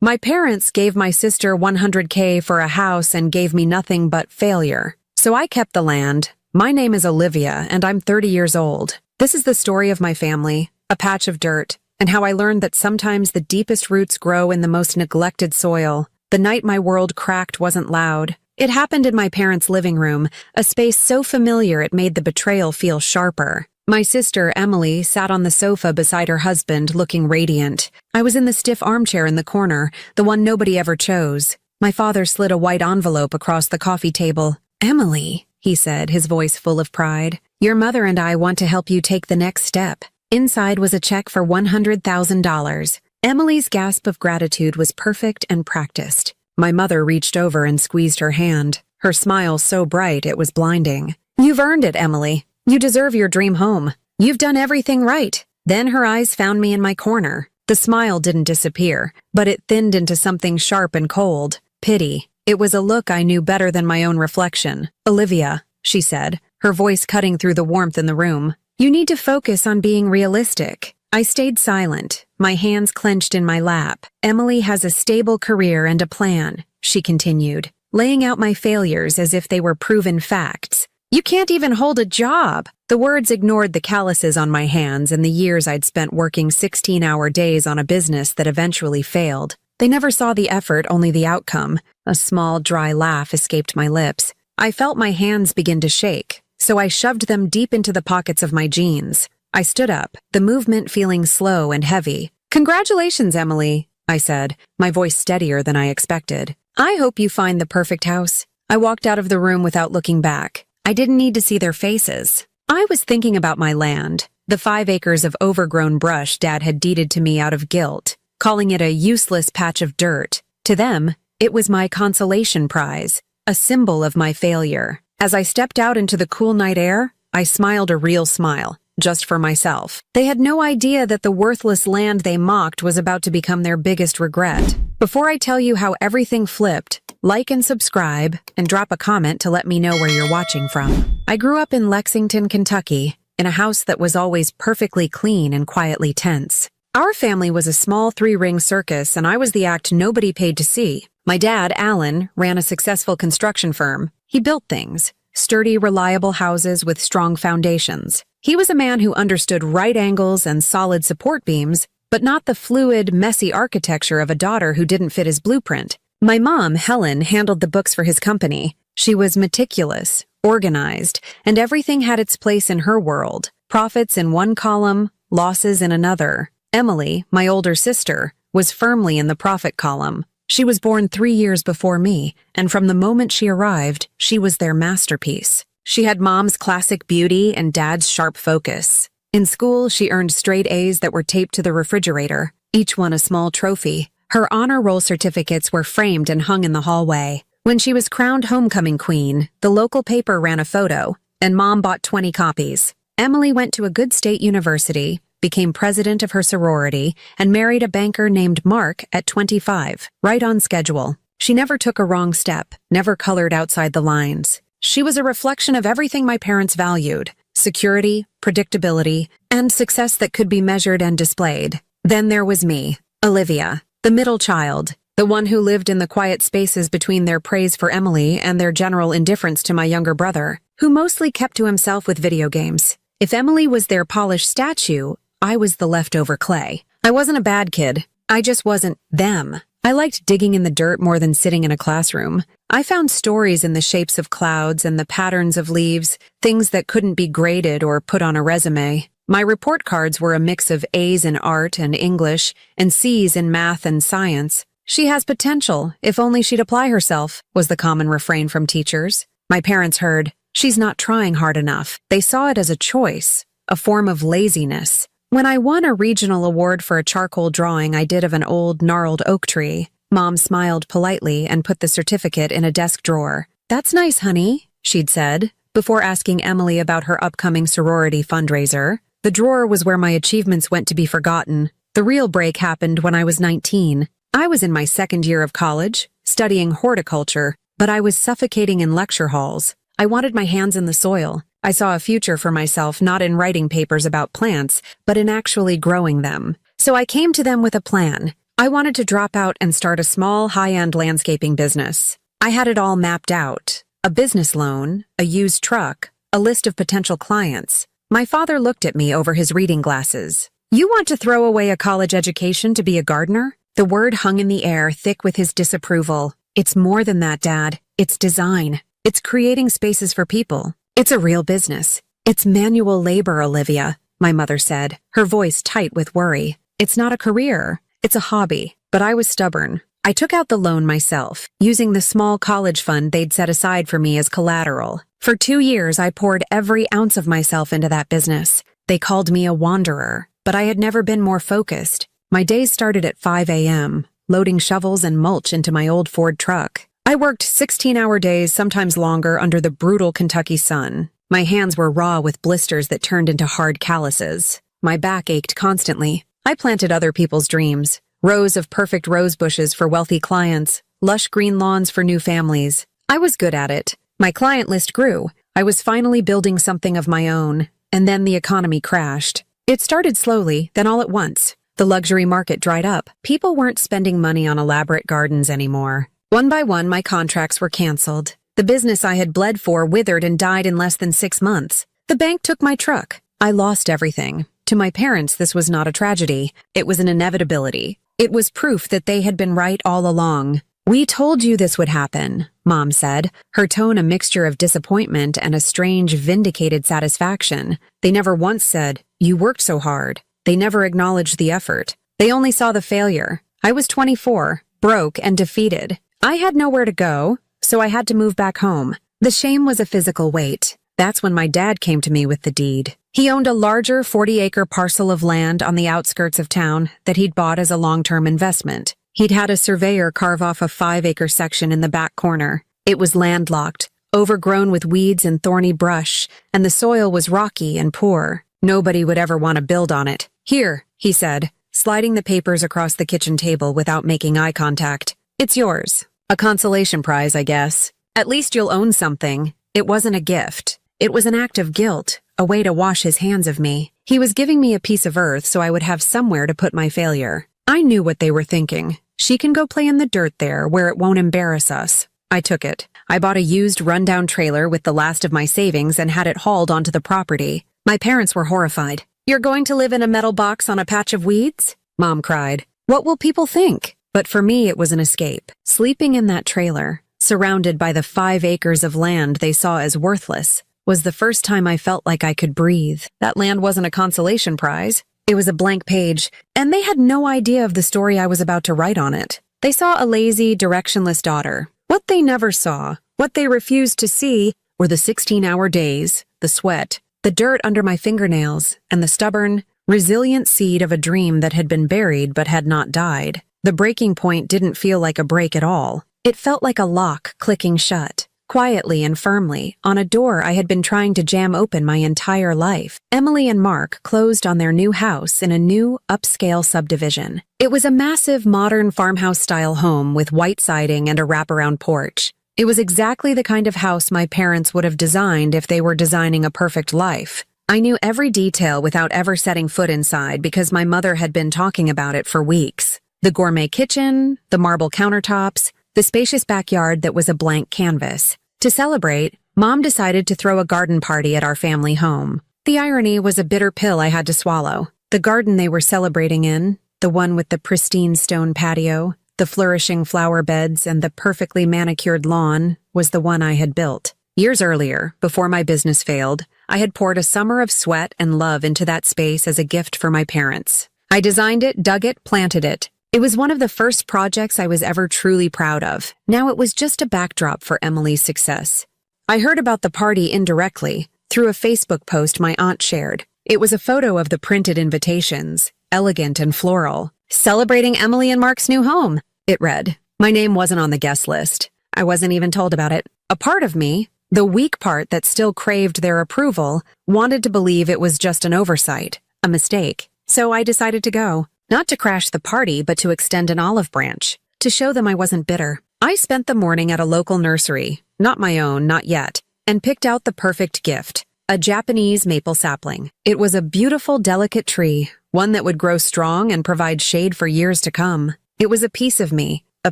My parents gave my sister $100K for a house and gave me nothing but failure. So I kept the land. My name is Olivia, and I'm 30 years old. This is the story of my family, a patch of dirt, and how I learned that sometimes the deepest roots grow in the most neglected soil. The night my world cracked wasn't loud. It happened in my parents' living room, a space so familiar it made the betrayal feel sharper. My sister, Emily, sat on the sofa beside her husband, looking radiant. I was in the stiff armchair in the corner, the one nobody ever chose. My father slid a white envelope across the coffee table. "Emily," he said, his voice full of pride, "your mother and I want to help you take the next step." Inside was a check for $100,000. Emily's gasp of gratitude was perfect and practiced. My mother reached over and squeezed her hand, her smile so bright it was blinding. "You've earned it, Emily. You deserve your dream home. You've done everything right." Then her eyes found me in my corner. The smile didn't disappear, but it thinned into something sharp and cold. Pity. It was a look I knew better than my own reflection. "Olivia," she said, her voice cutting through the warmth in the room, "you need to focus on being realistic." I stayed silent, my hands clenched in my lap. "Emily has a stable career and a plan," she continued, laying out my failures as if they were proven facts. "You can't even hold a job." The words ignored the calluses on my hands and the years I'd spent working 16-hour days on a business that eventually failed. They never saw the effort, only the outcome. A small, dry laugh escaped my lips. I felt my hands begin to shake, so I shoved them deep into the pockets of my jeans. I stood up, the movement feeling slow and heavy. "Congratulations, Emily," I said, my voice steadier than I expected. "I hope you find the perfect house." I walked out of the room without looking back. I didn't need to see their faces. I was thinking about my land, the 5 acres of overgrown brush Dad had deeded to me out of guilt, calling it a useless patch of dirt. To them, it was my consolation prize, a symbol of my failure. As I stepped out into the cool night air, I smiled a real smile, just for myself. They had no idea that the worthless land they mocked was about to become their biggest regret. Before I tell you how everything flipped, like and subscribe, and drop a comment to let me know where you're watching from. I grew up in Lexington, Kentucky, in a house that was always perfectly clean and quietly tense. Our family was a small 3-ring circus, and I was the act nobody paid to see. My dad, Alan, ran a successful construction firm. He built things, sturdy, reliable houses with strong foundations. He was a man who understood right angles and solid support beams, but not the fluid, messy architecture of a daughter who didn't fit his blueprint. My mom, Helen, handled the books for his company. She was meticulous, organized, and everything had its place in her world. Profits in one column, losses in another. Emily, my older sister, was firmly in the profit column. She was born 3 years before me, and from the moment she arrived, she was their masterpiece. She had Mom's classic beauty and Dad's sharp focus. In school, she earned straight A's that were taped to the refrigerator, each one a small trophy. Her honor roll certificates were framed and hung in the hallway. When she was crowned homecoming queen, the local paper ran a photo, and Mom bought 20 copies. Emily went to a good state university, became president of her sorority, and married a banker named Mark at 25, right on schedule. She never took a wrong step, never colored outside the lines. She was a reflection of everything my parents valued: security, predictability, and success that could be measured and displayed. Then there was me, Olivia, the middle child, the one who lived in the quiet spaces between their praise for Emily and their general indifference to my younger brother, who mostly kept to himself with video games. If Emily was their polished statue, I was the leftover clay. I wasn't a bad kid. I just wasn't them. I liked digging in the dirt more than sitting in a classroom. I found stories in the shapes of clouds and the patterns of leaves, things that couldn't be graded or put on a resume. My report cards were a mix of A's in art and English and C's in math and science. "She has potential, if only she'd apply herself," was the common refrain from teachers. My parents heard, "She's not trying hard enough." They saw it as a choice, a form of laziness. When I won a regional award for a charcoal drawing I did of an old, gnarled oak tree, Mom smiled politely and put the certificate in a desk drawer. "That's nice, honey," she'd said, before asking Emily about her upcoming sorority fundraiser. The drawer was where my achievements went to be forgotten. The real break happened when I was 19. I was in my second year of college, studying horticulture, but I was suffocating in lecture halls. I wanted my hands in the soil. I saw a future for myself not in writing papers about plants, but in actually growing them. So I came to them with a plan. I wanted to drop out and start a small, high-end landscaping business. I had it all mapped out. A business loan, a used truck, a list of potential clients. My father looked at me over his reading glasses. "You want to throw away a college education to be a gardener?" The word hung in the air, thick with his disapproval. "It's more than that, Dad. It's design. It's creating spaces for people. It's a real business. It's manual labor, Olivia," my mother said, her voice tight with worry. "It's not a career. It's a hobby." But I was stubborn. I took out the loan myself, using the small college fund they'd set aside for me as collateral. For 2 years, I poured every ounce of myself into that business. They called me a wanderer, but I had never been more focused. My days started at 5 a.m., loading shovels and mulch into my old Ford truck. I worked 16-hour days, sometimes longer, under the brutal Kentucky sun. My hands were raw with blisters that turned into hard calluses. My back ached constantly. I planted other people's dreams. Rows of perfect rose bushes for wealthy clients, lush green lawns for new families. I was good at it. My client list grew. I was finally building something of my own. And then the economy crashed. It started slowly, then all at once. The luxury market dried up. People weren't spending money on elaborate gardens anymore. One by one, my contracts were canceled. The business I had bled for withered and died in less than 6 months. The bank took my truck. I lost everything. To my parents, this was not a tragedy. It was an inevitability. It was proof that they had been right all along. "We told you this would happen," Mom said, her tone a mixture of disappointment and a strange, vindicated satisfaction. They never once said, "You worked so hard." They never acknowledged the effort. They only saw the failure. I was 24, broke and defeated. I had nowhere to go, so I had to move back home. The shame was a physical weight. That's when my dad came to me with the deed. He owned a larger 40-acre parcel of land on the outskirts of town that he'd bought as a long-term investment. He'd had a surveyor carve off a 5-acre section in the back corner. It was landlocked, overgrown with weeds and thorny brush, and the soil was rocky and poor. Nobody would ever want to build on it. "Here," he said, sliding the papers across the kitchen table without making eye contact. "It's yours. A consolation prize, I guess. At least you'll own something." It wasn't a gift. It was an act of guilt, a way to wash his hands of me. He was giving me a piece of earth so I would have somewhere to put my failure. I knew what they were thinking. She can go play in the dirt there where it won't embarrass us. I took it. I bought a used rundown trailer with the last of my savings and had it hauled onto the property. My parents were horrified. "You're going to live in a metal box on a patch of weeds?" Mom cried. "What will people think?" But for me, it was an escape. Sleeping in that trailer, surrounded by the 5 acres of land they saw as worthless, was the first time I felt like I could breathe. That land wasn't a consolation prize. It was a blank page, and they had no idea of the story I was about to write on it. They saw a lazy, directionless daughter. What they never saw, what they refused to see, were the 16-hour days, the sweat, the dirt under my fingernails, and the stubborn, resilient seed of a dream that had been buried but had not died. The breaking point didn't feel like a break at all. It felt like a lock clicking shut, quietly and firmly, on a door I had been trying to jam open my entire life. Emily and Mark closed on their new house in a new, upscale subdivision. It was a massive, modern farmhouse-style home with white siding and a wraparound porch. It was exactly the kind of house my parents would have designed if they were designing a perfect life. I knew every detail without ever setting foot inside because my mother had been talking about it for weeks. The gourmet kitchen, the marble countertops, the spacious backyard that was a blank canvas. To celebrate, Mom decided to throw a garden party at our family home. The irony was a bitter pill I had to swallow. The garden they were celebrating in, the one with the pristine stone patio, the flourishing flower beds, and the perfectly manicured lawn, was the one I had built. Years earlier, before my business failed, I had poured a summer of sweat and love into that space as a gift for my parents. I designed it, dug it, planted it. It was one of the first projects I was ever truly proud of. Now it was just a backdrop for Emily's success. I heard about the party indirectly, through a Facebook post my aunt shared. It was a photo of the printed invitations, elegant and floral. "Celebrating Emily and Mark's new home," it read. My name wasn't on the guest list. I wasn't even told about it. A part of me, the weak part that still craved their approval, wanted to believe it was just an oversight, a mistake. So I decided to go. Not to crash the party, but to extend an olive branch, to show them I wasn't bitter. I spent the morning at a local nursery, not my own, not yet, and picked out the perfect gift, a Japanese maple sapling. It was a beautiful, delicate tree, one that would grow strong and provide shade for years to come. It was a piece of me, a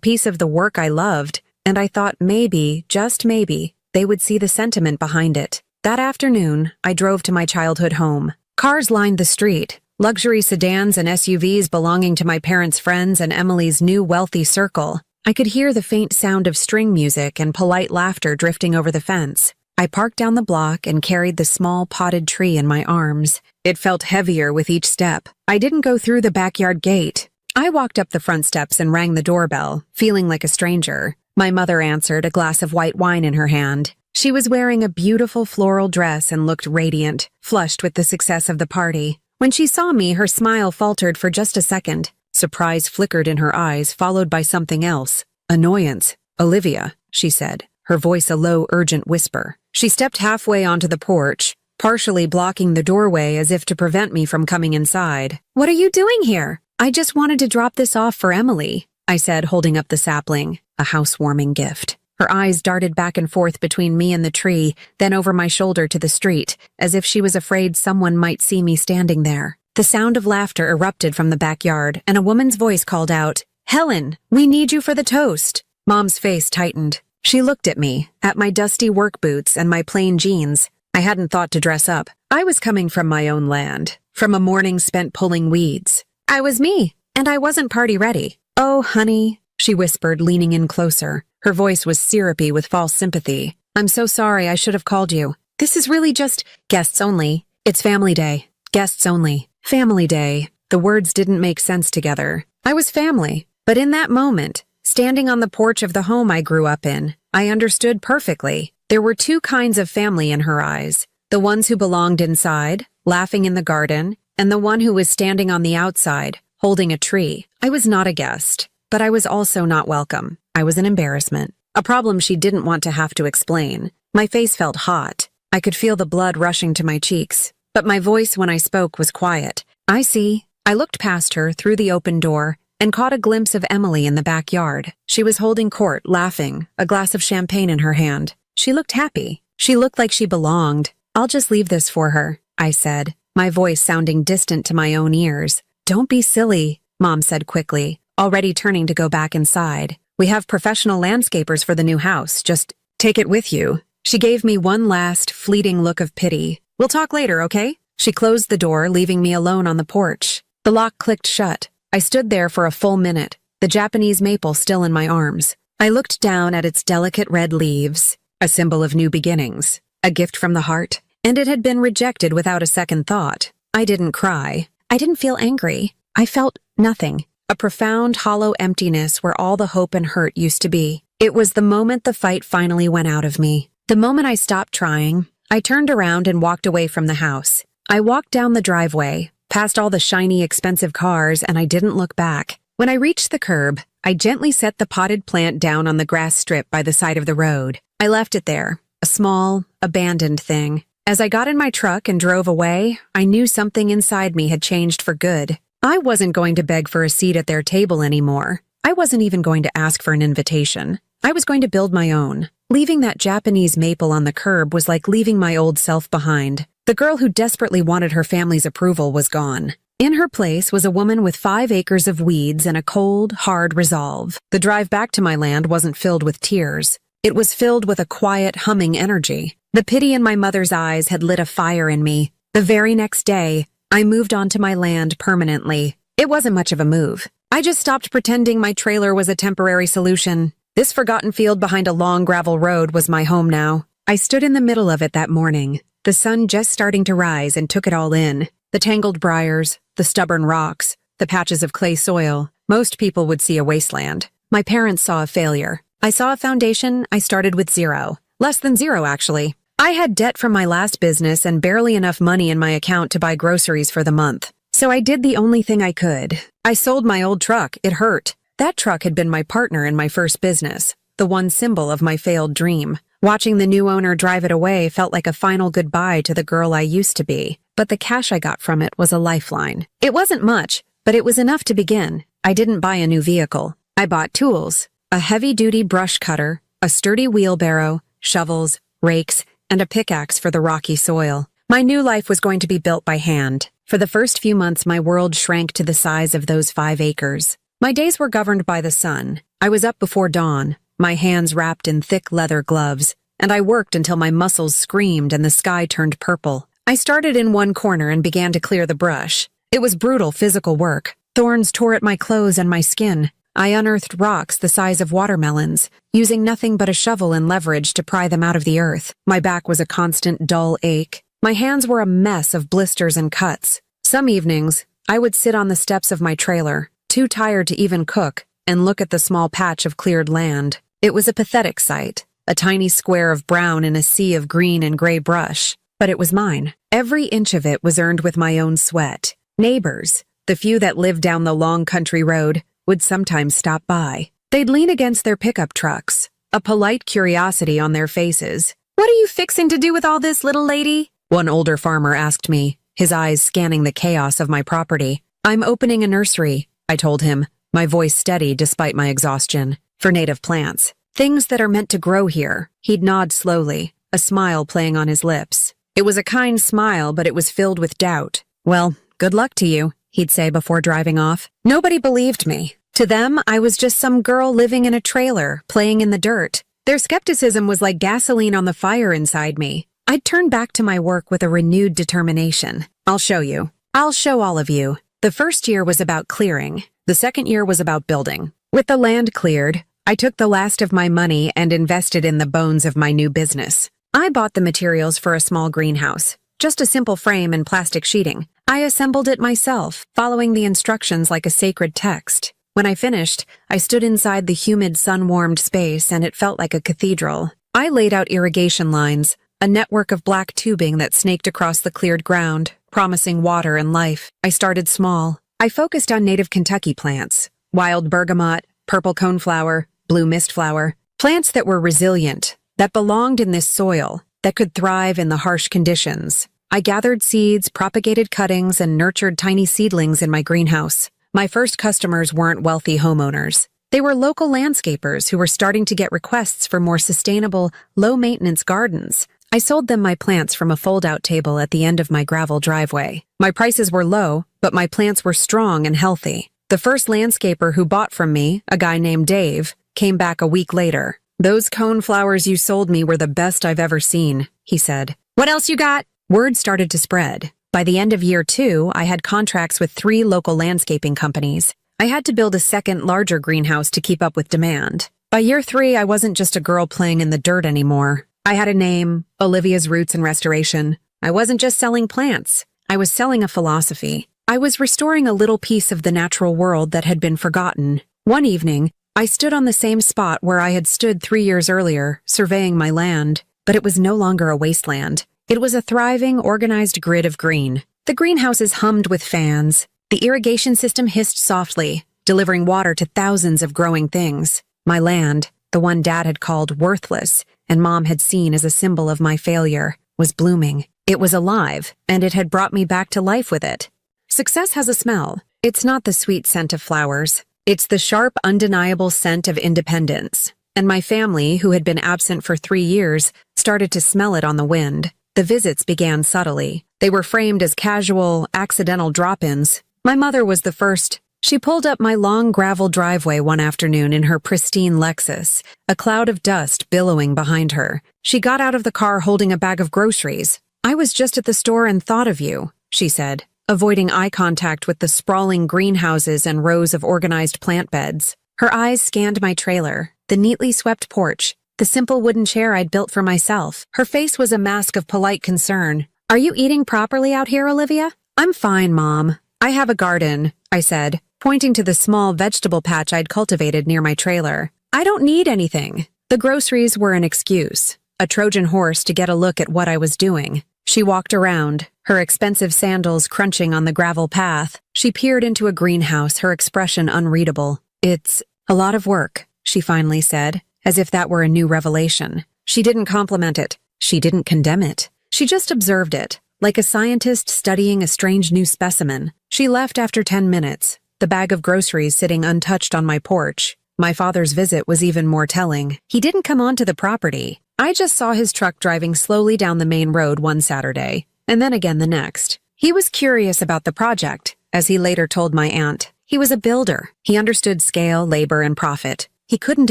piece of the work I loved, and I thought maybe, just maybe, they would see the sentiment behind it. That afternoon, I drove to my childhood home. Cars lined the street, luxury sedans and SUVs belonging to my parents' friends and Emily's new wealthy circle. I could hear the faint sound of string music and polite laughter drifting over the fence. I parked down the block and carried the small potted tree in my arms. It felt heavier with each step. I didn't go through the backyard gate. I walked up the front steps and rang the doorbell, feeling like a stranger. My mother answered, a glass of white wine in her hand. She was wearing a beautiful floral dress and looked radiant, flushed with the success of the party. When she saw me, her smile faltered for just a second. Surprise flickered in her eyes, followed by something else. Annoyance. "Olivia," she said, her voice a low, urgent whisper. She stepped halfway onto the porch, partially blocking the doorway as if to prevent me from coming inside. "What are you doing here?" "I just wanted to drop this off for Emily," I said, holding up the sapling, a housewarming gift. Her eyes darted back and forth between me and the tree, then over my shoulder to the street, as if she was afraid someone might see me standing there. The sound of laughter erupted from the backyard, and a woman's voice called out, "Helen, we need you for the toast." Mom's face tightened. She looked at me, at my dusty work boots and my plain jeans. I hadn't thought to dress up. I was coming from my own land, from a morning spent pulling weeds. I was me, and I wasn't party ready. "Oh, honey," she whispered, leaning in closer. Her voice was syrupy with false sympathy. "I'm so sorry, I should have called you. This is really just guests only. It's family day. Guests only. Family day." The words didn't make sense together. I was family, but in that moment, standing on the porch of the home I grew up in, I understood perfectly. There were two kinds of family in her eyes. The ones who belonged inside, laughing in the garden, and the one who was standing on the outside, holding a tree. I was not a guest, but I was also not welcome. I was an embarrassment, a problem she didn't want to have to explain. My face felt hot. I could feel the blood rushing to my cheeks, but my voice when I spoke was quiet. "I see." I looked past her through the open door and caught a glimpse of Emily in the backyard. She was holding court, laughing, a glass of champagne in her hand. She looked happy. She looked like she belonged. "I'll just leave this for her," I said, my voice sounding distant to my own ears. "Don't be silly," Mom said quickly, already turning to go back inside. "We have professional landscapers for the new house. Just take it with you." She gave me one last, fleeting look of pity. "We'll talk later, okay?" She closed the door, leaving me alone on the porch. The lock clicked shut. I stood there for a full minute, the Japanese maple still in my arms. I looked down at its delicate red leaves, a symbol of new beginnings, a gift from the heart, and it had been rejected without a second thought. I didn't cry. I didn't feel angry. I felt nothing. A profound, hollow emptiness where all the hope and hurt used to be. It was the moment the fight finally went out of me. The moment I stopped trying, I turned around and walked away from the house. I walked down the driveway, past all the shiny, expensive cars, and I didn't look back. When I reached the curb, I gently set the potted plant down on the grass strip by the side of the road. I left it there, a small, abandoned thing. As I got in my truck and drove away, I knew something inside me had changed for good. I wasn't going to beg for a seat at their table anymore. I wasn't even going to ask for an invitation. I was going to build my own. Leaving that Japanese maple on the curb was like leaving my old self behind. The girl who desperately wanted her family's approval was gone. In her place was a woman with 5 acres of weeds and a cold, hard resolve. The drive back to my land wasn't filled with tears. It was filled with a quiet, humming energy. The pity in my mother's eyes had lit a fire in me. The very next day, I moved onto my land permanently. It wasn't much of a move. I just stopped pretending my trailer was a temporary solution. This forgotten field behind a long gravel road was my home now. I stood in the middle of it that morning, the sun just starting to rise, and took it all in. The tangled briars, the stubborn rocks, the patches of clay soil. Most people would see a wasteland. My parents saw a failure. I saw a foundation. I started with 0. Less than 0, actually. I had debt from my last business and barely enough money in my account to buy groceries for the month. So I did the only thing I could. I sold my old truck. It hurt. That truck had been my partner in my first business, the one symbol of my failed dream. Watching the new owner drive it away felt like a final goodbye to the girl I used to be, but the cash I got from it was a lifeline. It wasn't much, but it was enough to begin. I didn't buy a new vehicle. I bought tools, a heavy-duty brush cutter, a sturdy wheelbarrow, shovels, rakes, and a pickaxe for the rocky soil. My new life was going to be built by hand. For the first few months, my world shrank to the size of those 5 acres. My days were governed by the sun. I was up before dawn, my hands wrapped in thick leather gloves, and I worked until my muscles screamed and the sky turned purple. I started in one corner and began to clear the brush. It was brutal physical work. Thorns tore at my clothes and my skin. I unearthed rocks the size of watermelons, using nothing but a shovel and leverage to pry them out of the earth. My back was a constant dull ache. My hands were a mess of blisters and cuts. Some evenings, I would sit on the steps of my trailer, too tired to even cook, and look at the small patch of cleared land. It was a pathetic sight, a tiny square of brown in a sea of green and gray brush. But it was mine. Every inch of it was earned with my own sweat. Neighbors, the few that lived down the long country road, would sometimes stop by. They'd lean against their pickup trucks, a polite curiosity on their faces. "What are you fixing to do with all this, little lady?" one older farmer asked me, his eyes scanning the chaos of my property. "I'm opening a nursery," I told him, my voice steady despite my exhaustion, "for native plants. Things that are meant to grow here." He'd nod slowly, a smile playing on his lips. It was a kind smile, but it was filled with doubt. "Well, good luck to you," he'd say before driving off. Nobody believed me. To them, I was just some girl living in a trailer, playing in the dirt. Their skepticism was like gasoline on the fire inside me. I'd turn back to my work with a renewed determination. "I'll show you. I'll show all of you." The first year was about clearing. The second year was about building. With the land cleared, I took the last of my money and invested in the bones of my new business. I bought the materials for a small greenhouse, just a simple frame and plastic sheeting. I assembled it myself, following the instructions like a sacred text. When I finished, I stood inside the humid, sun-warmed space, and it felt like a cathedral. I laid out irrigation lines, a network of black tubing that snaked across the cleared ground, promising water and life. I started small. I focused on native Kentucky plants, wild bergamot, purple coneflower, blue mistflower, plants that were resilient, that belonged in this soil, that could thrive in the harsh conditions. I gathered seeds, propagated cuttings, and nurtured tiny seedlings in my greenhouse. My first customers weren't wealthy homeowners. They were local landscapers who were starting to get requests for more sustainable, low-maintenance gardens. I sold them my plants from a fold-out table at the end of my gravel driveway. My prices were low, but my plants were strong and healthy. The first landscaper who bought from me, a guy named Dave, came back a week later. "Those coneflowers you sold me were the best I've ever seen," he said. "What else you got?" Word started to spread. By the end of year 2, I had contracts with 3 local landscaping companies. I had to build a second, larger greenhouse to keep up with demand. By year 3, I wasn't just a girl playing in the dirt anymore. I had a name, Olivia's Roots and Restoration. I wasn't just selling plants. I was selling a philosophy. I was restoring a little piece of the natural world that had been forgotten. One evening, I stood on the same spot where I had stood 3 years earlier, surveying my land. But it was no longer a wasteland. It was a thriving, organized grid of green. The greenhouses hummed with fans. The irrigation system hissed softly, delivering water to thousands of growing things. My land, the one Dad had called worthless and Mom had seen as a symbol of my failure, was blooming. It was alive, and it had brought me back to life with it. Success has a smell. It's not the sweet scent of flowers. It's the sharp, undeniable scent of independence. And my family, who had been absent for 3 years, started to smell it on the wind. The visits began subtly. They were framed as casual, accidental drop-ins. My mother was the first. She pulled up my long gravel driveway one afternoon in her pristine Lexus, a cloud of dust billowing behind her. She got out of the car holding a bag of groceries. "I was just at the store and thought of you," she said, avoiding eye contact with the sprawling greenhouses and rows of organized plant beds. Her eyes scanned my trailer, the neatly swept porch, the simple wooden chair I'd built for myself. Her face was a mask of polite concern. "Are you eating properly out here, Olivia?" "I'm fine, Mom. I have a garden," I said, pointing to the small vegetable patch I'd cultivated near my trailer. "I don't need anything." The groceries were an excuse, a Trojan horse to get a look at what I was doing. She walked around, her expensive sandals crunching on the gravel path. She peered into a greenhouse, her expression unreadable. "It's a lot of work," she finally said, as if that were a new revelation. She didn't compliment it. She didn't condemn it. She just observed it, like a scientist studying a strange new specimen. She left after 10 minutes, the bag of groceries sitting untouched on my porch. My father's visit was even more telling. He didn't come onto the property. I just saw his truck driving slowly down the main road one Saturday, and then again the next. He was curious about the project, as he later told my aunt. He was a builder. He understood scale, labor, and profit. He couldn't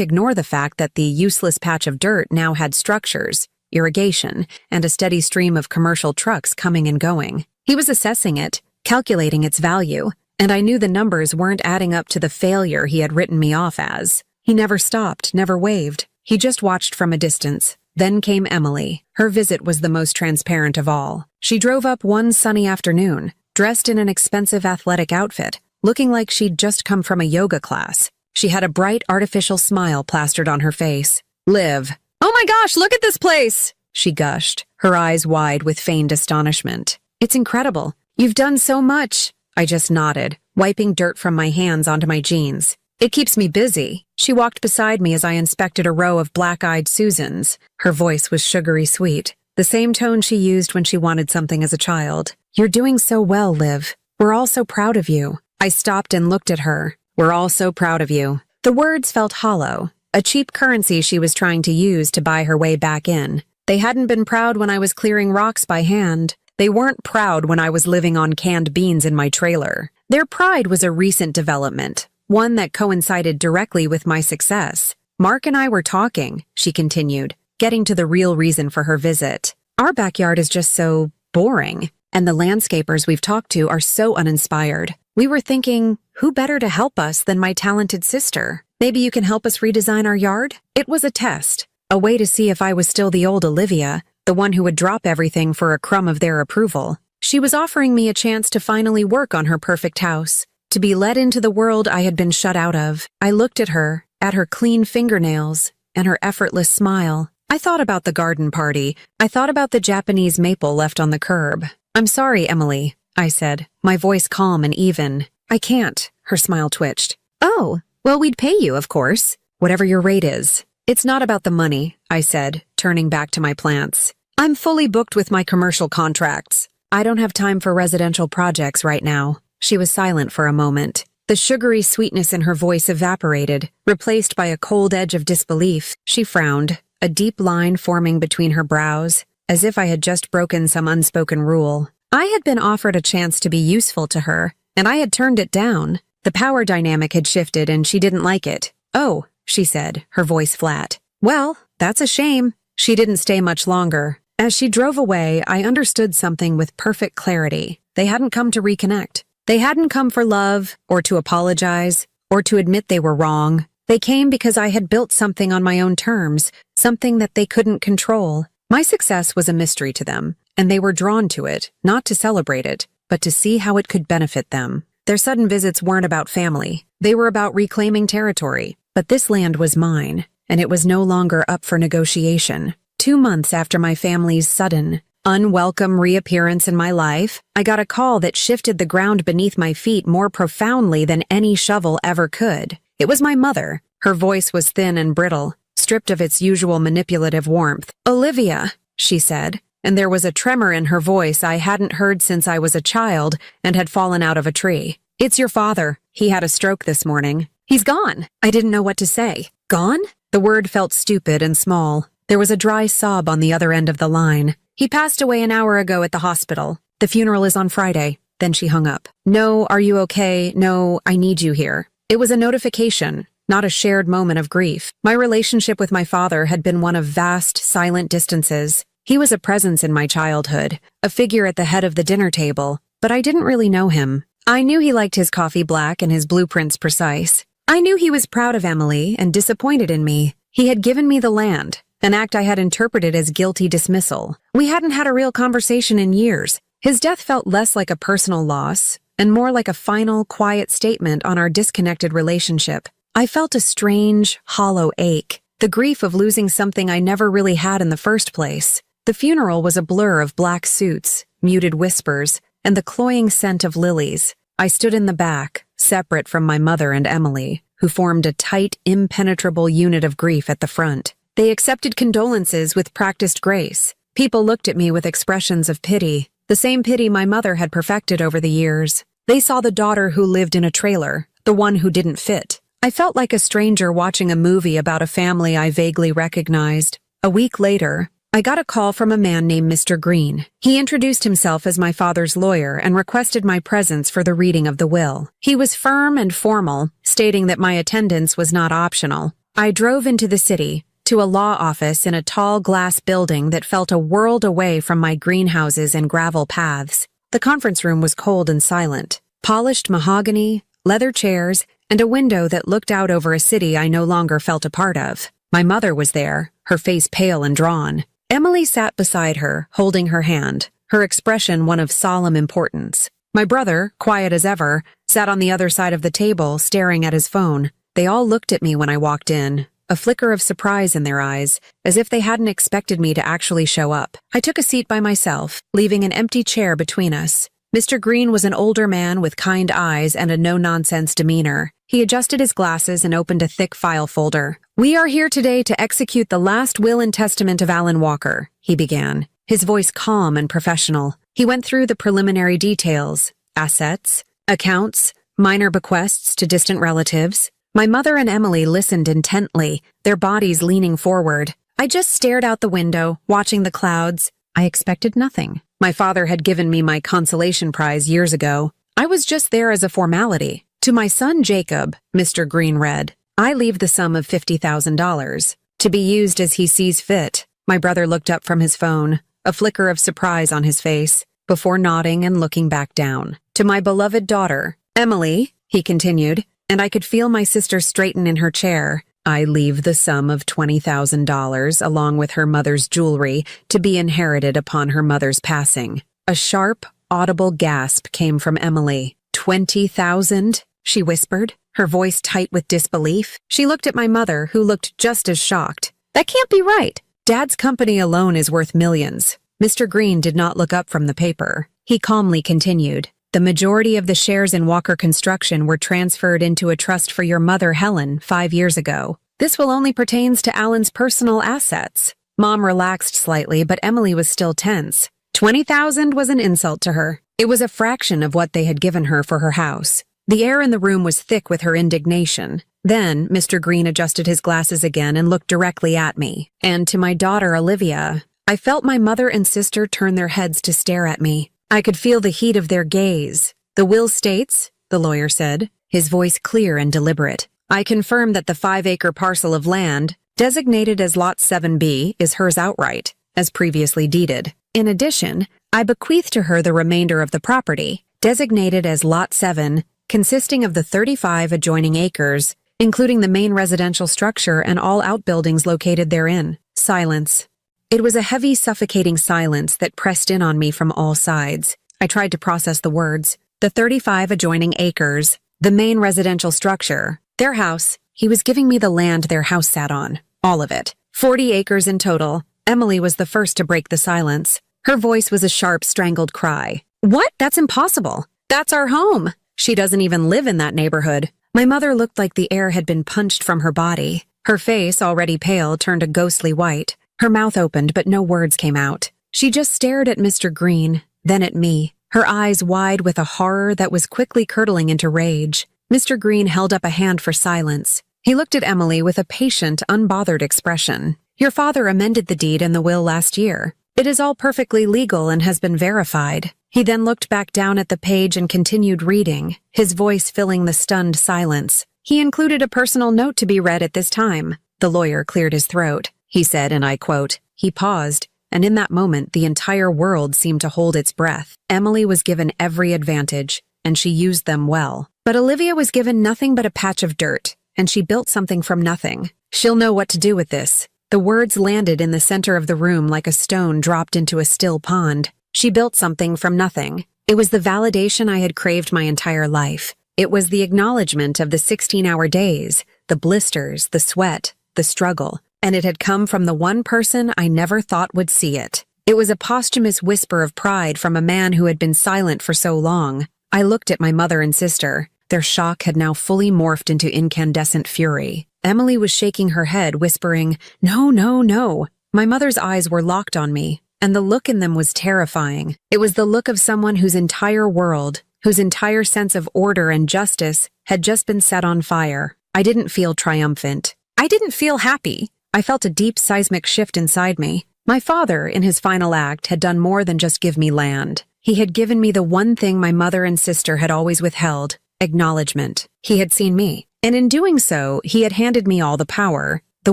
ignore the fact that the useless patch of dirt now had structures, irrigation, and a steady stream of commercial trucks coming and going. He was assessing it, calculating its value, and I knew the numbers weren't adding up to the failure he had written me off as. He never stopped, never waved. He just watched from a distance. Then came Emily. Her visit was the most transparent of all. She drove up one sunny afternoon, dressed in an expensive athletic outfit, looking like she'd just come from a yoga class. She had a bright artificial smile plastered on her face. "Liv, oh my gosh, look at this place!" she gushed, her eyes wide with feigned astonishment. "It's incredible. You've done so much." I just nodded, wiping dirt from my hands onto my jeans. "It keeps me busy." She walked beside me as I inspected a row of black-eyed Susans. Her voice was sugary sweet, the same tone she used when she wanted something as a child. "You're doing so well, Liv. We're all so proud of you." I stopped and looked at her. "We're all so proud of you." The words felt hollow, a cheap currency she was trying to use to buy her way back in. They hadn't been proud when I was clearing rocks by hand. They weren't proud when I was living on canned beans in my trailer. Their pride was a recent development, one that coincided directly with my success. "Mark and I were talking," she continued, getting to the real reason for her visit. "Our backyard is just so boring, and the landscapers we've talked to are so uninspired. We were thinking, who better to help us than my talented sister? Maybe you can help us redesign our yard?" It was a test, a way to see if I was still the old Olivia, the one who would drop everything for a crumb of their approval. She was offering me a chance to finally work on her perfect house, to be let into the world I had been shut out of. I looked at her clean fingernails, and her effortless smile. I thought about the garden party. I thought about the Japanese maple left on the curb. "I'm sorry, Emily," I said, my voice calm and even. "I can't." Her smile twitched. "Oh, well, we'd pay you, of course. Whatever your rate is." "It's not about the money," I said, turning back to my plants. "I'm fully booked with my commercial contracts. I don't have time for residential projects right now." She was silent for a moment. The sugary sweetness in her voice evaporated, replaced by a cold edge of disbelief. She frowned, a deep line forming between her brows, as if I had just broken some unspoken rule. I had been offered a chance to be useful to her, and I had turned it down. The power dynamic had shifted and she didn't like it. "Oh," she said, her voice flat. "Well, that's a shame." She didn't stay much longer. As she drove away, I understood something with perfect clarity. They hadn't come to reconnect. They hadn't come for love, or to apologize, or to admit they were wrong. They came because I had built something on my own terms, something that they couldn't control. My success was a mystery to them, and they were drawn to it, not to celebrate it, but to see how it could benefit them. Their sudden visits weren't about family. They were about reclaiming territory. But this land was mine, and it was no longer up for negotiation. 2 months after my family's sudden, unwelcome reappearance in my life, I got a call that shifted the ground beneath my feet more profoundly than any shovel ever could. It was my mother. Her voice was thin and brittle, stripped of its usual manipulative warmth. "Olivia," she said, and there was a tremor in her voice I hadn't heard since I was a child and had fallen out of a tree. "It's your father. He had a stroke this morning. He's gone." I didn't know what to say. "Gone?" The word felt stupid and small. There was a dry sob on the other end of the line. "He passed away an hour ago at the hospital. The funeral is on Friday." Then she hung up. "No, are you okay? No, I need you here." It was a notification, not a shared moment of grief. My relationship with my father had been one of vast, silent distances. He was a presence in my childhood, a figure at the head of the dinner table, but I didn't really know him. I knew he liked his coffee black and his blueprints precise. I knew he was proud of Emily and disappointed in me. He had given me the land, an act I had interpreted as guilty dismissal. We hadn't had a real conversation in years. His death felt less like a personal loss and more like a final, quiet statement on our disconnected relationship. I felt a strange, hollow ache, the grief of losing something I never really had in the first place. The funeral was a blur of black suits, muted whispers, and the cloying scent of lilies. I stood in the back, separate from my mother and Emily, who formed a tight, impenetrable unit of grief at the front. They accepted condolences with practiced grace. People looked at me with expressions of pity, the same pity my mother had perfected over the years. They saw the daughter who lived in a trailer, the one who didn't fit. I felt like a stranger watching a movie about a family I vaguely recognized. A week later, I got a call from a man named Mr. Green. He introduced himself as my father's lawyer and requested my presence for the reading of the will. He was firm and formal, stating that my attendance was not optional. I drove into the city, to a law office in a tall glass building that felt a world away from my greenhouses and gravel paths. The conference room was cold and silent. Polished mahogany, leather chairs, and a window that looked out over a city I no longer felt a part of. My mother was there, her face pale and drawn. Emily sat beside her, holding her hand, her expression one of solemn importance. My brother, quiet as ever, sat on the other side of the table, staring at his phone. They all looked at me when I walked in, a flicker of surprise in their eyes, as if they hadn't expected me to actually show up. I took a seat by myself, leaving an empty chair between us. Mr. Green was an older man with kind eyes and a no-nonsense demeanor. He adjusted his glasses and opened a thick file folder. "We are here today to execute the last will and testament of Alan Walker," he began, his voice calm and professional. He went through the preliminary details: assets, accounts, minor bequests to distant relatives. My mother and Emily listened intently, their bodies leaning forward. I just stared out the window, watching the clouds. I expected nothing. My father had given me my consolation prize years ago. I was just there as a formality. "To my son Jacob," Mr. Green read, "I leave the sum of $50,000, to be used as he sees fit." My brother looked up from his phone, a flicker of surprise on his face, before nodding and looking back down. "To my beloved daughter, Emily," he continued, and I could feel my sister straighten in her chair, "I leave the sum of $20,000 along with her mother's jewelry to be inherited upon her mother's passing." A sharp, audible gasp came from Emily. "$20,000?" she whispered, her voice tight with disbelief. She looked at my mother, who looked just as shocked. "That can't be right. Dad's company alone is worth millions." Mr. Green did not look up from the paper. He calmly continued, "The majority of the shares in Walker Construction were transferred into a trust for your mother, Helen, 5 years ago. This will only pertains to Alan's personal assets." Mom relaxed slightly, but Emily was still tense. 20,000 was an insult to her. It was a fraction of what they had given her for her house. The air in the room was thick with her indignation. Then Mr. Green adjusted his glasses again and looked directly at me. "And to my daughter, Olivia." I felt my mother and sister turn their heads to stare at me. I could feel the heat of their gaze. "The will states," the lawyer said, his voice clear and deliberate, "I confirm that the 5-acre parcel of land, designated as Lot 7B, is hers outright, as previously deeded. In addition, I bequeath to her the remainder of the property, designated as Lot 7, consisting of the 35 adjoining acres, including the main residential structure and all outbuildings located therein." Silence. It was a heavy, suffocating silence that pressed in on me from all sides. I tried to process the words. The 35 adjoining acres, the main residential structure, their house. He was giving me the land their house sat on. All of it. 40 acres in total. Emily was the first to break the silence. Her voice was a sharp, strangled cry. "What? That's impossible. That's our home. She doesn't even live in that neighborhood." My mother looked like the air had been punched from her body. Her face, already pale, turned a ghostly white. Her mouth opened, but no words came out. She just stared at Mr. Green, then at me, her eyes wide with a horror that was quickly curdling into rage. Mr. Green held up a hand for silence. He looked at Emily with a patient, unbothered expression. "Your father amended the deed and the will last year. It is all perfectly legal and has been verified." He then looked back down at the page and continued reading, his voice filling the stunned silence. "He included a personal note to be read at this time." The lawyer cleared his throat. He said, and I quote, he paused, and in that moment the entire world seemed to hold its breath. Emily was given every advantage, and she used them well. But Olivia was given nothing but a patch of dirt, and she built something from nothing. "She'll know what to do with this." The words landed in the center of the room like a stone dropped into a still pond. She built something from nothing. It was the validation I had craved my entire life. It was the acknowledgement of the 16-hour days, the blisters, the sweat, the struggle, and it had come from the one person I never thought would see it. It was a posthumous whisper of pride from a man who had been silent for so long. I looked at my mother and sister. Their shock had now fully morphed into incandescent fury. Emily was shaking her head, whispering, "No, no, no." My mother's eyes were locked on me, and the look in them was terrifying. It was the look of someone whose entire world, whose entire sense of order and justice had just been set on fire. I didn't feel triumphant. I didn't feel happy. I felt a deep seismic shift inside me. My father, in his final act, had done more than just give me land. He had given me the one thing my mother and sister had always withheld: acknowledgement. He had seen me, and in doing so, he had handed me all the power. The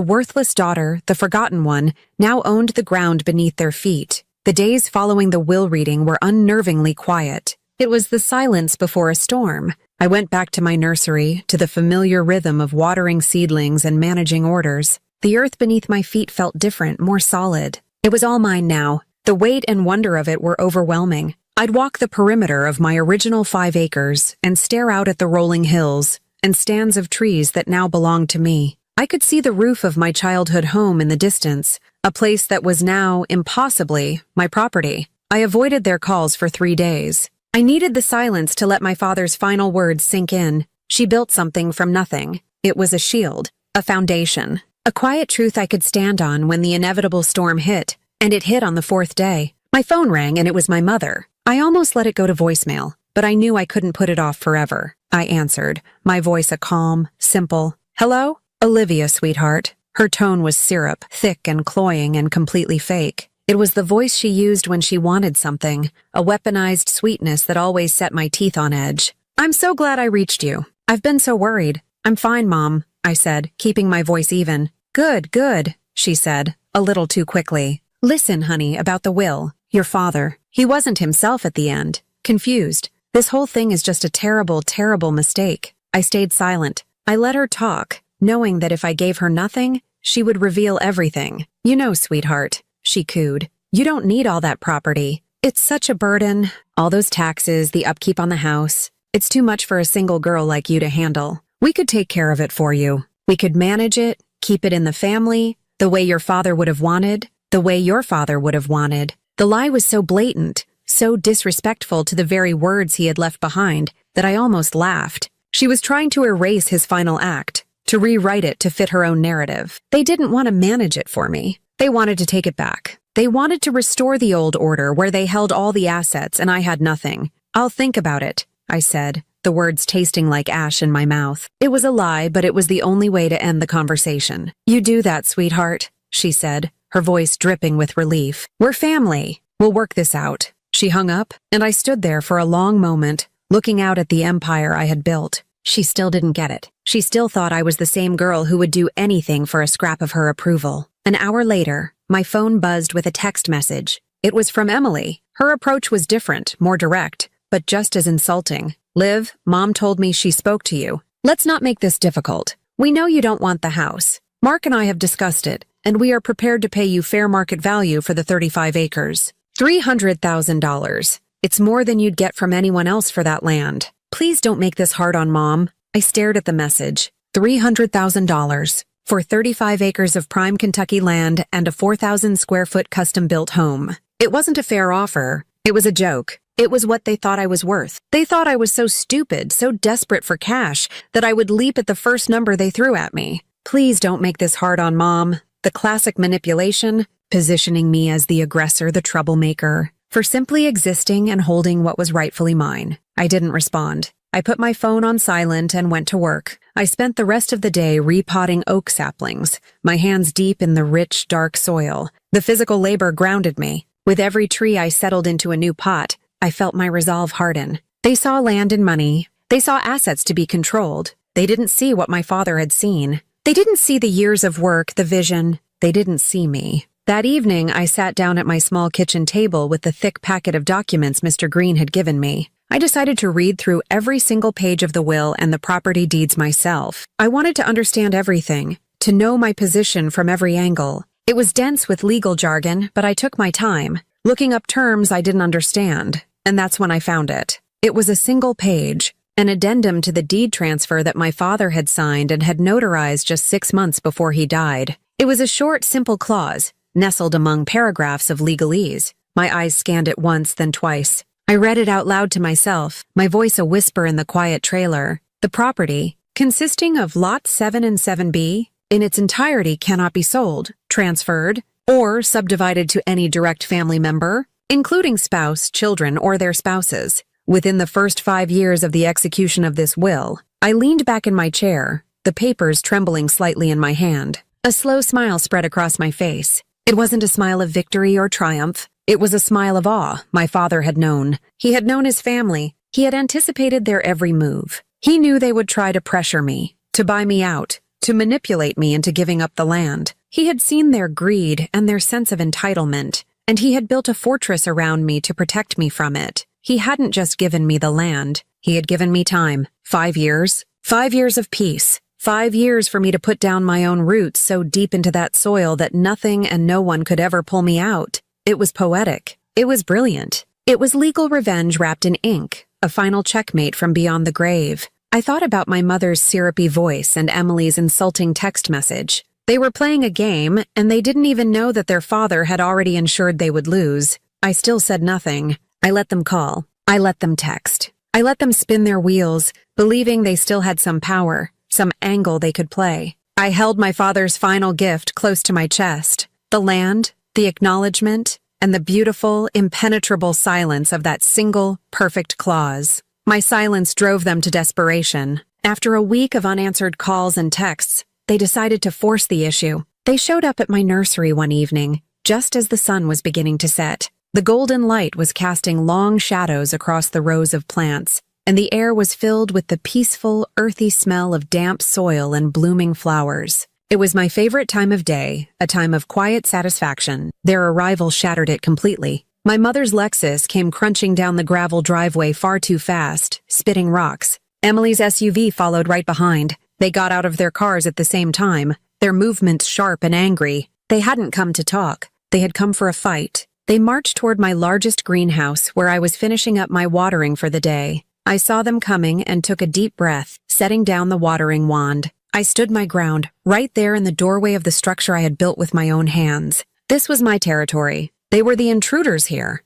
worthless daughter, the forgotten one, now owned the ground beneath their feet. The days following the will reading were unnervingly quiet. It was the silence before a storm. I went back to my nursery, to the familiar rhythm of watering seedlings and managing orders. The earth beneath my feet felt different, more solid. It was all mine now. The weight and wonder of it were overwhelming. I'd walk the perimeter of my original 5 acres and stare out at the rolling hills and stands of trees that now belonged to me. I could see the roof of my childhood home in the distance, a place that was now, impossibly, my property. I avoided their calls for 3 days. I needed the silence to let my father's final words sink in. She built something from nothing. It was a shield, a foundation, a quiet truth I could stand on when the inevitable storm hit, and it hit on the 4th day. My phone rang and it was my mother. I almost let it go to voicemail, but I knew I couldn't put it off forever. I answered, my voice a calm, simple, "Hello? Olivia, sweetheart." Her tone was syrup, thick and cloying and completely fake. It was the voice she used when she wanted something, a weaponized sweetness that always set my teeth on edge. "I'm so glad I reached you. I've been so worried." "I'm fine, Mom," I said, keeping my voice even. Good, she said, a little too quickly. "Listen, honey, about the will. Your father. He wasn't himself at the end. Confused. This whole thing is just a terrible, terrible mistake." I stayed silent. I let her talk, knowing that if I gave her nothing, she would reveal everything. "You know, sweetheart," she cooed, "you don't need all that property. It's such a burden. All those taxes, the upkeep on the house. It's too much for a single girl like you to handle. We could take care of it for you. We could manage it, keep it in the family, the way your father would have wanted, the way your father would have wanted." The lie was so blatant, so disrespectful to the very words he had left behind, that I almost laughed. She was trying to erase his final act, to rewrite it to fit her own narrative. They didn't want to manage it for me. They wanted to take it back. They wanted to restore the old order where they held all the assets and I had nothing. "I'll think about it," I said, the words tasting like ash in my mouth. It was a lie, but it was the only way to end the conversation. "You do that, sweetheart," she said, her voice dripping with relief. "We're family. We'll work this out." She hung up, and I stood there for a long moment, looking out at the empire I had built. She still didn't get it. She still thought I was the same girl who would do anything for a scrap of her approval. An hour later, my phone buzzed with a text message. It was from Emily. Her approach was different, more direct, but just as insulting. "Liv, Mom told me she spoke to you. Let's not make this difficult. We know you don't want the house. Mark and I have discussed it, and we are prepared to pay you fair market value for the 35 acres. $300,000. It's more than you'd get from anyone else for that land. Please don't make this hard on Mom." I stared at the message. $300,000 for 35 acres of prime Kentucky land and a 4,000 square foot custom-built home. It wasn't a fair offer. It was a joke. It was what they thought I was worth. They thought I was so stupid, so desperate for cash, that I would leap at the first number they threw at me. Please don't make this hard on Mom. The classic manipulation, positioning me as the aggressor, the troublemaker, for simply existing and holding what was rightfully mine. I didn't respond. I put my phone on silent and went to work. I spent the rest of the day repotting oak saplings, my hands deep in the rich, dark soil. The physical labor grounded me. With every tree I settled into a new pot, I felt my resolve harden. They saw land and money. They saw assets to be controlled. They didn't see what my father had seen. They didn't see the years of work, the vision. They didn't see me. That evening, I sat down at my small kitchen table with the thick packet of documents Mr. Green had given me. I decided to read through every single page of the will and the property deeds myself. I wanted to understand everything, to know my position from every angle. It was dense with legal jargon, but I took my time, looking up terms I didn't understand, and that's when I found it. It was a single page, an addendum to the deed transfer that my father had signed and had notarized just 6 months before he died. It was a short, simple clause, nestled among paragraphs of legalese. My eyes scanned it once, then twice. I read it out loud to myself, my voice a whisper in the quiet trailer. The property, consisting of Lots 7 and 7B, in its entirety cannot be sold, transferred, or subdivided to any direct family member, including spouse, children, or their spouses. Within the first 5 years of the execution of this will, I leaned back in my chair, the papers trembling slightly in my hand. A slow smile spread across my face. It wasn't a smile of victory or triumph. It was a smile of awe my father had known. He had known his family. He had anticipated their every move. He knew they would try to pressure me, to buy me out, to manipulate me into giving up the land. He had seen their greed and their sense of entitlement, and he had built a fortress around me to protect me from it. He hadn't just given me the land. He had given me time. 5 years. 5 years of peace. 5 years for me to put down my own roots so deep into that soil that nothing and no one could ever pull me out. It was poetic. It was brilliant. It was legal revenge wrapped in ink, a final checkmate from beyond the grave. I thought about my mother's syrupy voice and Emily's insulting text message. They were playing a game, and they didn't even know that their father had already ensured they would lose. I still said nothing. I let them call. I let them text. I let them spin their wheels, believing they still had some power, some angle they could play. I held my father's final gift close to my chest, the land, the acknowledgement, and the beautiful, impenetrable silence of that single, perfect clause. My silence drove them to desperation. After a week of unanswered calls and texts, they decided to force the issue. They showed up at my nursery one evening, just as the sun was beginning to set. The golden light was casting long shadows across the rows of plants, and the air was filled with the peaceful, earthy smell of damp soil and blooming flowers. It was my favorite time of day, a time of quiet satisfaction. Their arrival shattered it completely. My mother's Lexus came crunching down the gravel driveway far too fast, spitting rocks. Emily's SUV followed right behind. They got out of their cars at the same time, their movements sharp and angry. They hadn't come to talk. They had come for a fight. They marched toward my largest greenhouse, where I was finishing up my watering for the day. I saw them coming and took a deep breath, setting down the watering wand. I stood my ground, right there in the doorway of the structure I had built with my own hands. This was my territory. They were the intruders here.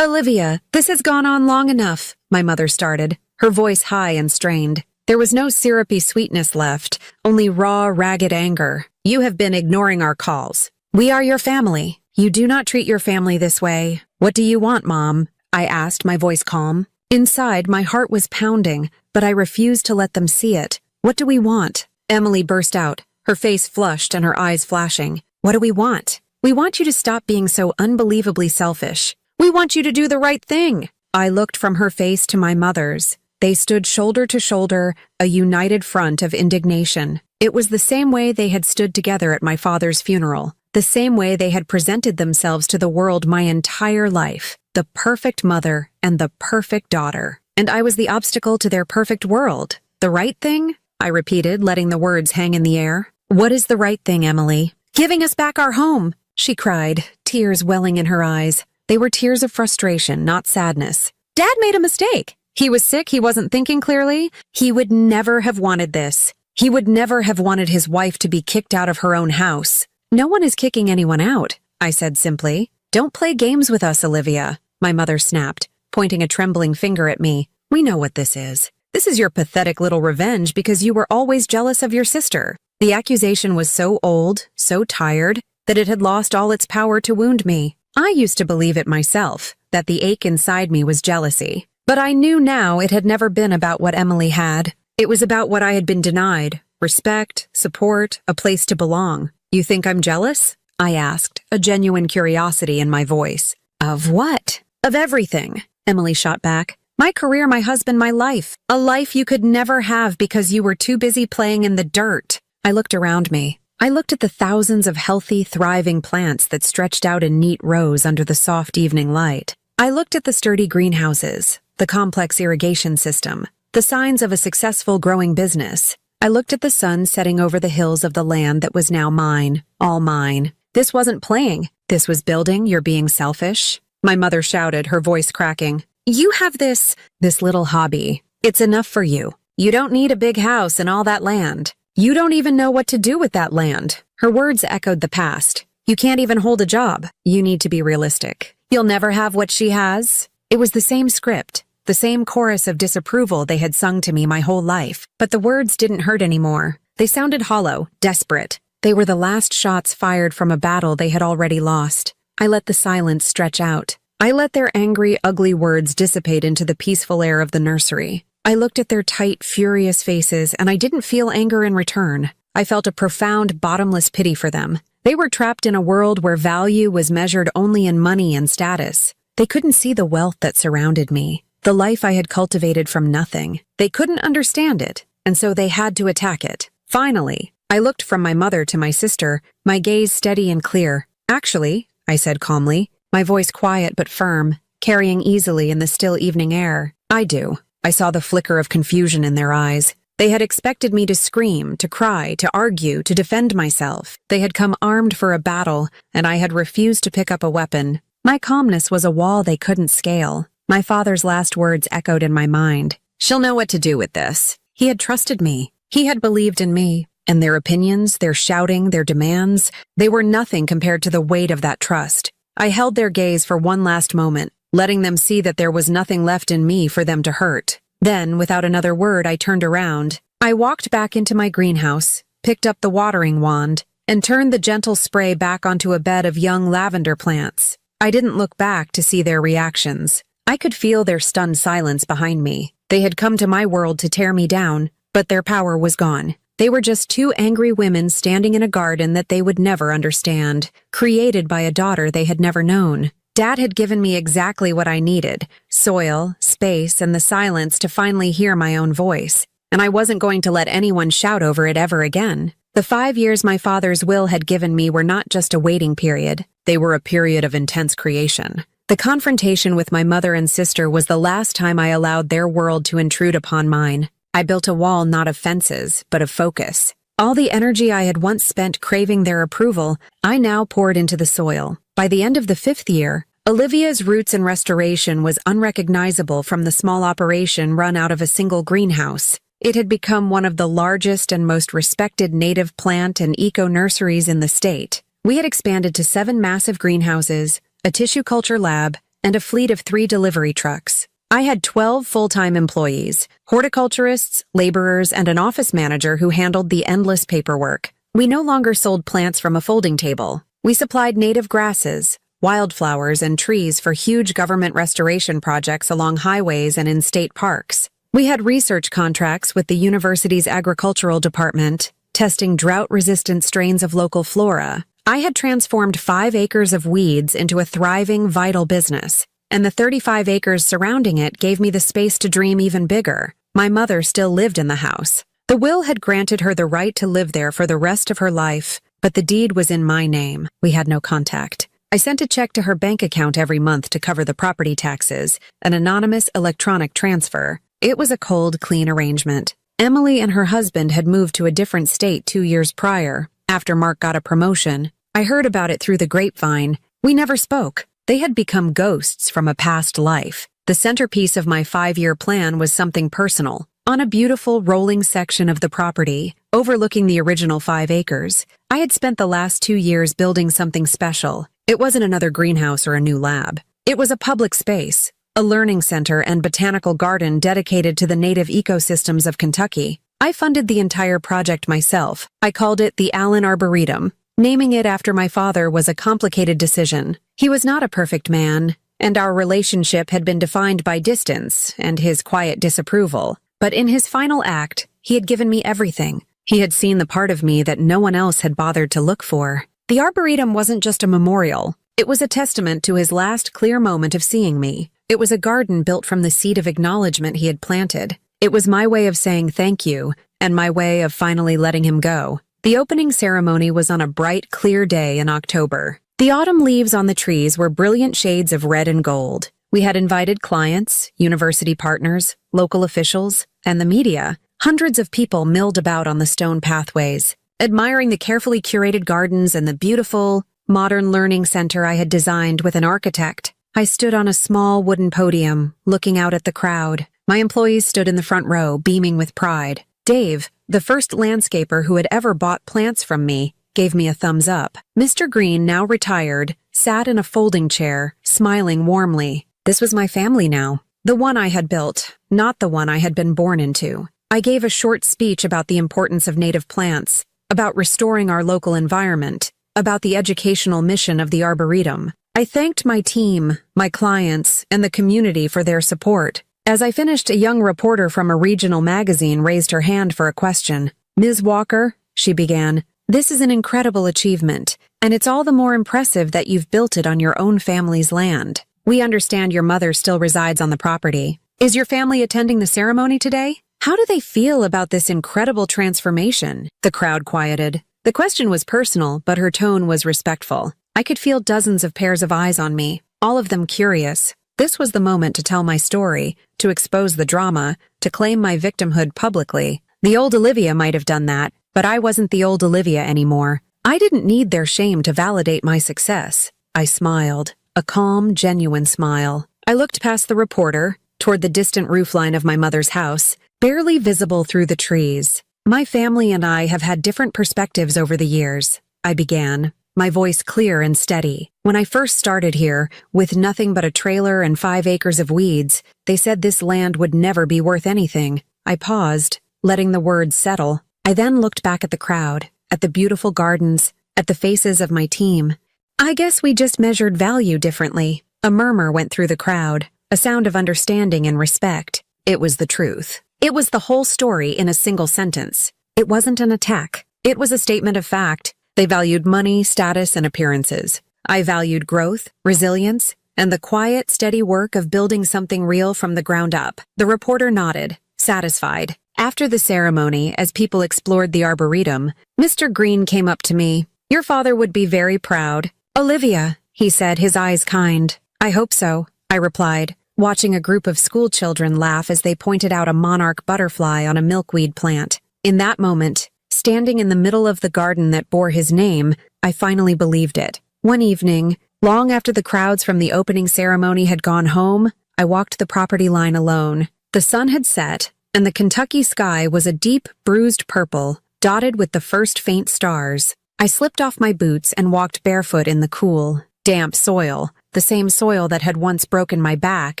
"Olivia, this has gone on long enough," my mother started, her voice high and strained. There was no syrupy sweetness left, only raw, ragged anger. "You have been ignoring our calls. We are your family. You do not treat your family this way. What do you want, Mom?" I asked, my voice calm. Inside, my heart was pounding, but I refused to let them see it. "What do we want?" Emily burst out, her face flushed and her eyes flashing. "What do we want? We want you to stop being so unbelievably selfish. We want you to do the right thing." I looked from her face to my mother's. They stood shoulder to shoulder, a united front of indignation. It was the same way they had stood together at my father's funeral, the same way they had presented themselves to the world my entire life, the perfect mother and the perfect daughter. And I was the obstacle to their perfect world. "The right thing?" I repeated, letting the words hang in the air. "What is the right thing, Emily?" "Giving us back our home," she cried, tears welling in her eyes. They were tears of frustration, not sadness. "Dad made a mistake. He was sick, he wasn't thinking clearly. He would never have wanted this. He would never have wanted his wife to be kicked out of her own house." "No one is kicking anyone out," I said simply. "Don't play games with us, Olivia," my mother snapped, pointing a trembling finger at me. "We know what this is. This is your pathetic little revenge because you were always jealous of your sister." The accusation was so old, so tired, that it had lost all its power to wound me. I used to believe it myself, that the ache inside me was jealousy. But I knew now it had never been about what Emily had. It was about what I had been denied: respect, support, a place to belong. "You think I'm jealous?" I asked, a genuine curiosity in my voice. "Of what?" "Of everything," Emily shot back. "My career, my husband, my life. A life you could never have because you were too busy playing in the dirt." I looked around me. I looked at the thousands of healthy, thriving plants that stretched out in neat rows under the soft evening light. I looked at the sturdy greenhouses, the complex irrigation system, the signs of a successful growing business. I looked at the sun setting over the hills of the land that was now mine, all mine. This wasn't playing. This was building. "You're being selfish," my mother shouted, her voice cracking. "You have this little hobby. It's enough for you. You don't need a big house and all that land. You don't even know what to do with that land." Her words echoed the past. "You can't even hold a job. You need to be realistic. You'll never have what she has." It was the same script, the same chorus of disapproval they had sung to me my whole life. But the words didn't hurt anymore. They sounded hollow, desperate. They were the last shots fired from a battle they had already lost. I let the silence stretch out. I let their angry, ugly words dissipate into the peaceful air of the nursery. I looked at their tight, furious faces, and I didn't feel anger in return. I felt a profound, bottomless pity for them. They were trapped in a world where value was measured only in money and status. They couldn't see the wealth that surrounded me, the life I had cultivated from nothing. They couldn't understand it, and so they had to attack it. Finally, I looked from my mother to my sister, my gaze steady and clear. "Actually," I said calmly, my voice quiet but firm, carrying easily in the still evening air, "I do." I saw the flicker of confusion in their eyes. They had expected me to scream, to cry, to argue, to defend myself. They had come armed for a battle, and I had refused to pick up a weapon. My calmness was a wall they couldn't scale. My father's last words echoed in my mind. "She'll know what to do with this." He had trusted me. He had believed in me. And their opinions, their shouting, their demands, they were nothing compared to the weight of that trust. I held their gaze for one last moment, letting them see that there was nothing left in me for them to hurt. Then, without another word, I turned around. I walked back into my greenhouse, picked up the watering wand, and turned the gentle spray back onto a bed of young lavender plants. I didn't look back to see their reactions. I could feel their stunned silence behind me. They had come to my world to tear me down, but their power was gone. They were just two angry women standing in a garden that they would never understand, created by a daughter they had never known. Dad had given me exactly what I needed: soil, space, and the silence to finally hear my own voice. And I wasn't going to let anyone shout over it ever again. The 5 years my father's will had given me were not just a waiting period. They were a period of intense creation. The confrontation with my mother and sister was the last time I allowed their world to intrude upon mine. I built a wall not of fences, but of focus. All the energy I had once spent craving their approval, I now poured into the soil. By the end of the 5th year, Olivia's roots and restoration was unrecognizable from the small operation run out of a single greenhouse. It had become one of the largest and most respected native plant and eco-nurseries in the state. We had expanded to 7 massive greenhouses, a tissue culture lab, and a fleet of 3 delivery trucks. I had 12 full-time employees, horticulturists, laborers, and an office manager who handled the endless paperwork. We no longer sold plants from a folding table. We supplied native grasses, wildflowers, and trees for huge government restoration projects along highways and in state parks. We had research contracts with the university's agricultural department, testing drought-resistant strains of local flora. I had transformed 5 acres of weeds into a thriving, vital business. And the 35 acres surrounding it gave me the space to dream even bigger. My mother still lived in the house. The will had granted her the right to live there for the rest of her life, but the deed was in my name. We had no contact. I sent a check to her bank account every month to cover the property taxes, an anonymous electronic transfer. It was a cold, clean arrangement. Emily and her husband had moved to a different state 2 years prior, after Mark got a promotion. I heard about it through the grapevine. We never spoke. They had become ghosts from a past life. The centerpiece of my 5-year plan was something personal. On a beautiful rolling section of the property, overlooking the original 5 acres, I had spent the last 2 years building something special. It wasn't another greenhouse or a new lab. It was a public space, a learning center and botanical garden dedicated to the native ecosystems of Kentucky. I funded the entire project myself. I called it the Allen Arboretum. Naming it after my father was a complicated decision. He was not a perfect man, and our relationship had been defined by distance and his quiet disapproval. But in his final act, he had given me everything. He had seen the part of me that no one else had bothered to look for. The Arboretum wasn't just a memorial. It was a testament to his last clear moment of seeing me. It was a garden built from the seed of acknowledgement he had planted. It was my way of saying thank you, and my way of finally letting him go. The opening ceremony was on a bright, clear day in October. The autumn leaves on the trees were brilliant shades of red and gold. We had invited clients, university partners, local officials, and the media. Hundreds of people milled about on the stone pathways, admiring the carefully curated gardens and the beautiful, modern learning center I had designed with an architect. I stood on a small wooden podium, looking out at the crowd. My employees stood in the front row, beaming with pride. Dave, the first landscaper who had ever bought plants from me, gave me a thumbs up. Mr. Green, now retired, sat in a folding chair, smiling warmly. This was my family now. The one I had built, not the one I had been born into. I gave a short speech about the importance of native plants, about restoring our local environment, about the educational mission of the Arboretum. I thanked my team, my clients, and the community for their support. As I finished, a young reporter from a regional magazine raised her hand for a question. "Ms. Walker," she began. "This is an incredible achievement, and it's all the more impressive that you've built it on your own family's land. We understand your mother still resides on the property. Is your family attending the ceremony today? How do they feel about this incredible transformation?" The crowd quieted. The question was personal, but her tone was respectful. I could feel dozens of pairs of eyes on me, all of them curious. This was the moment to tell my story, to expose the drama, to claim my victimhood publicly. The old Olivia might have done that, but I wasn't the old Olivia anymore. I didn't need their shame to validate my success. I smiled, a calm, genuine smile. I looked past the reporter, toward the distant roofline of my mother's house, barely visible through the trees. "My family and I have had different perspectives over the years," I began, my voice clear and steady. "When I first started here, with nothing but a trailer and 5 acres of weeds, they said this land would never be worth anything." I paused, letting the words settle. I then looked back at the crowd, at the beautiful gardens, at the faces of my team. "I guess we just measured value differently." A murmur went through the crowd, a sound of understanding and respect. It was the truth. It was the whole story in a single sentence. It wasn't an attack. It was a statement of fact. They valued money, status, and appearances. I valued growth, resilience, and the quiet, steady work of building something real from the ground up. The reporter nodded, satisfied. After the ceremony, as people explored the arboretum, Mr. Green came up to me. "Your father would be very proud." "Olivia," he said, his eyes kind. "I hope so," I replied, watching a group of school children laugh as they pointed out a monarch butterfly on a milkweed plant. In that moment, standing in the middle of the garden that bore his name, I finally believed it. One evening, long after the crowds from the opening ceremony had gone home, I walked the property line alone. The sun had set, and the Kentucky sky was a deep, bruised purple, dotted with the first faint stars. I slipped off my boots and walked barefoot in the cool, damp soil, the same soil that had once broken my back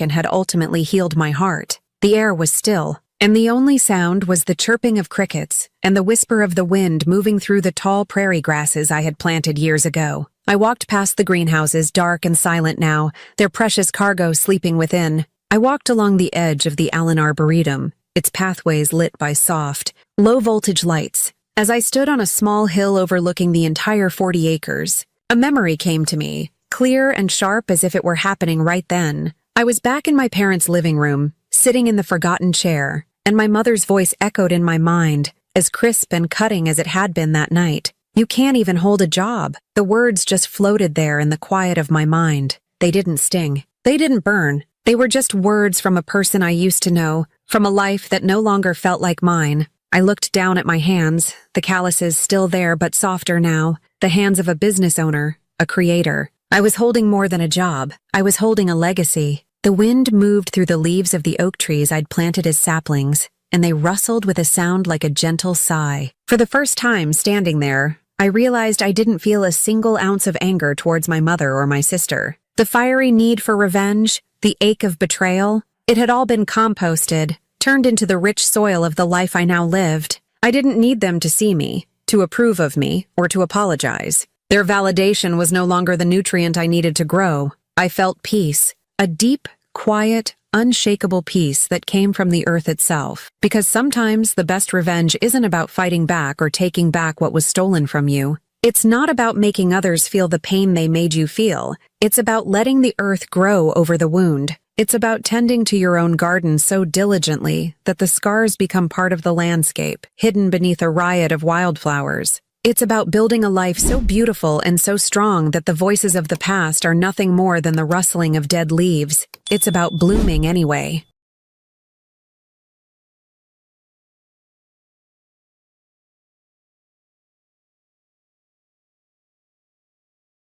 and had ultimately healed my heart. The air was still, and the only sound was the chirping of crickets and the whisper of the wind moving through the tall prairie grasses I had planted years ago. I walked past the greenhouses, dark and silent now, their precious cargo sleeping within. I walked along the edge of the Allen Arboretum, its pathways lit by soft, low-voltage lights. As I stood on a small hill overlooking the entire 40 acres, a memory came to me, clear and sharp as if it were happening right then. I was back in my parents' living room, sitting in the forgotten chair, and my mother's voice echoed in my mind, as crisp and cutting as it had been that night. "You can't even hold a job." The words just floated there in the quiet of my mind. They didn't sting. They didn't burn. They were just words from a person I used to know, from a life that no longer felt like mine. I looked down at my hands, the calluses still there but softer now, the hands of a business owner, a creator. I was holding more than a job. I was holding a legacy. The wind moved through the leaves of the oak trees I'd planted as saplings, and they rustled with a sound like a gentle sigh. For the first time standing there, I realized I didn't feel a single ounce of anger towards my mother or my sister. The fiery need for revenge, the ache of betrayal, it had all been composted, turned into the rich soil of the life I now lived. I didn't need them to see me, to approve of me, or to apologize. Their validation was no longer the nutrient I needed to grow. I felt peace, a deep, quiet, unshakable peace that came from the earth itself. Because sometimes the best revenge isn't about fighting back or taking back what was stolen from you. It's not about making others feel the pain they made you feel. It's about letting the earth grow over the wound. It's about tending to your own garden so diligently that the scars become part of the landscape, hidden beneath a riot of wildflowers. It's about building a life so beautiful and so strong that the voices of the past are nothing more than the rustling of dead leaves. It's about blooming anyway.